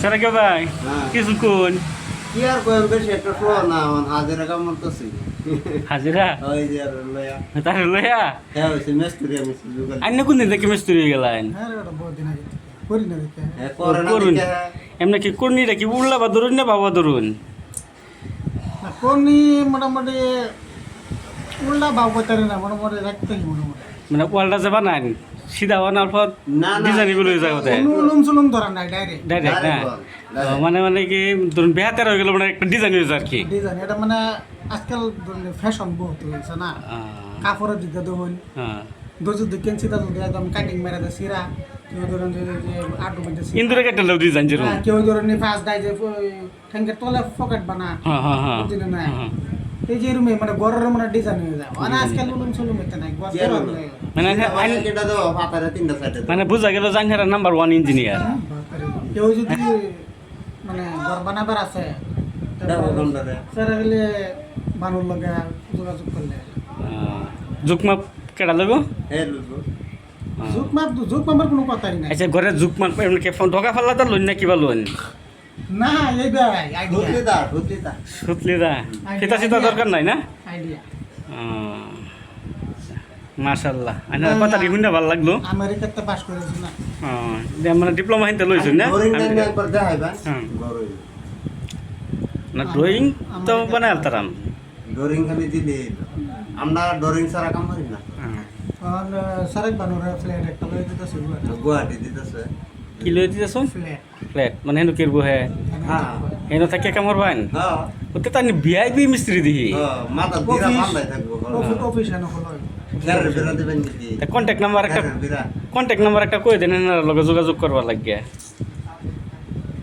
সেটা কে ভাই কিছুক্ষণ কি আর কই বেশি একটা শো না হাজিরা কাম করতেছি হাজিরা ওই যে আর লয়া তার লইয়া হ্যাঁ ওই মিস্ত্রি আমি সুযোগ আইন কোন দিন থেকে মিস্ত্রি হয়ে গেলেন হ্যাঁ ওটা বহুত দিন আগে করি না দেখে হ্যাঁ করে না করুন দেখে এমনি কি কর্নিটা কি উল্লা বা ধরুন না বাবা ধরুন না কোনি মোটামুটি উল্টা ভাব করতে না মোটামুটি রাখতে মোটামুটি মানে ওয়ালটা যে বানান সিধা বানার পর না, না, ডিজাইন গুলো হয়ে যাবে উলুম সুলুম ধরা নাই ডাইরেক্ট ডাইরেক্ট না মানে কি ধরুন বেহাতের হয়ে গেল মানে একটা ডিজাইন হয়েছে আর কি ডিজাইন এটা মানে আজকাল ফ্যাশন বহুত হয়েছে না কাপড়ের দিকে দেখুন হ্যাঁ দর্জি দেখেন সিধা যদি একদম কাটিং মেরে দেয় সিরা কেউ ধরেন যে আটু মধ্যে ইন্দুরে কেটে ডিজাইন যেরকম কেউ ধরেন ফার্স্ট ডাই যে ঠ্যাঙ্কের তলে পকেট বানা হ্যাঁ হ্যাঁ হ্যাঁ বুঝলি না এই যে রুমে মানে গড়ের মানে ডিজাইন হয়ে যায় মানে আজকাল উলুম সুলুম এটা নাই মানে কেটা দাও পাতারে তিনটা সাইডে মানে বোঝা গেল জাঙ্গারা নাম্বার 1 ইঞ্জিনিয়ার কেউ যদি মানে ঘর বানাবার আছে দেখো কোনটারে স্যার গেলে বানুর লগে যোগাযোগ করলে জুকমাপ কেডা লাগো হে লুকো জুক মাপার কোনো কথাই নাই আচ্ছা ঘরে জুকমাপ এমনি ফোন ঢোকা ফেললা তো লইন না কিবা লইন না এই ভাই আইডিয়া ধুতলিদা সুতলি দা সেটা সেটা দরকার নাই না আইডিয়া মাশাআল্লাহ আইনা কথা দেখুন না ভালো লাগলো আমেরিকাতে পাস করেছি না মানে ডিপ্লোমা হিনতে লইছেন না ডোরিং টাইম একবার দেখাইবা হ্যাঁ। গরই না ড্রয়িং তো বানাই আলতারাম ডোরিং খালি দিলে আমরা ডোরিং ছাড়া কাম করি না আর সারেক বানুর ফ্ল্যাট একটা লয়ে দিতেছে গুয়াহাটি দিতেছে কি লই দিতেছ ফ্ল্যাট ফ্ল্যাট মানে হেন কিরবো হে হ্যাঁ হেন থাকে কামর বাইন হ্যাঁ ওতে তানি ভিআইপি মিস্ত্রি দিহি মাথা দিরা বান্ধাই থাকবো অফিস এনে হলো খেরের বেরা দিবেন নাকি তা কন্টাক্ট নাম্বার একটা খেরের বেরা কন্টাক্ট নাম্বার একটা কই দেন এনার লগে যোগাযোগ করবার লাগিয়া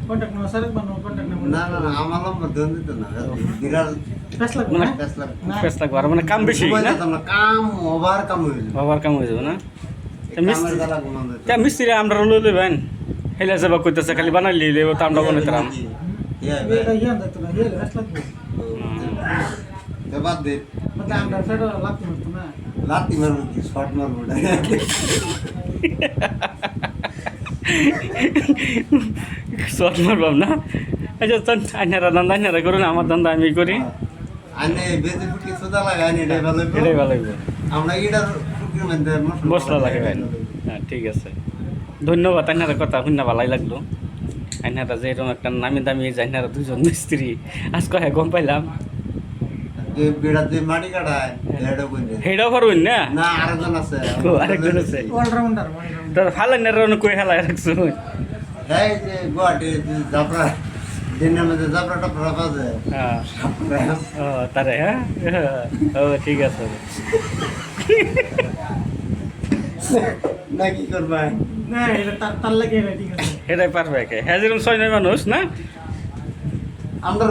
কন্টাক্ট নাম্বার সারেক বানুর কন্টাক্ট নাম্বার না না না আমার নম্বর দেন দিত না বিরাট ফেস লাগবে মানে না ফেসলা না পেস লাগবে আর মানে কাম বেশি না না কাম ওভার কাম হইল বাবার কাম হয়ে যাবে না তা মিস্ত্রি কামের গালা গুণ তা মিস্ত্রি আমরা লই লইবেন হেলে যাবা কইতাছে খালি বানাই লইলে তো আমরা বানাইতাম এটা ইয়ান দিত না হেলে ফেস লাগবে বাদ দে মানে আমরা ফেডো লাগতে হতো না লাতি মারবো কি শর্ট মারবো শর্ট মারবাম না আচ্ছা চল আইনারা দান্দা আইনারা করুন আমার দান্দা আমি করি আনে বেজে ফুটি সুদা লাগাই নি এটাই ভালো এটাই ভালো লাগবে আমরা এটার ফুটির মধ্যে মশলা লাগাবেন হ্যাঁ ঠিক আছে ধন্যবাদ আইনারা কথা শুনে ভালাই লাগলো আইনারা যে এরকম একটা নামি দামি আইনারা দুজন মিস্ত্রি আজ কয়ে গম পাইলাম বেড়া দিয়ে মাটি কাটায় এটা বুঝে হেডাও পারবেন না না আরেকজন আছে আরেকজন আছে অলরাউন্ডার তোর ভালো না কই হেলা রাখছো এই যে গুয়াহাটি জাফরা দিনের মধ্যে জাফরা টাফরা বাজে হ্যাঁ ও তারে হ্যাঁ ও ঠিক আছে না কি করবা না এটা তার লাগে ঠিক আছে এটাই পারবে হ্যাঁ যেরকম 6-9 মানুষ না আমরা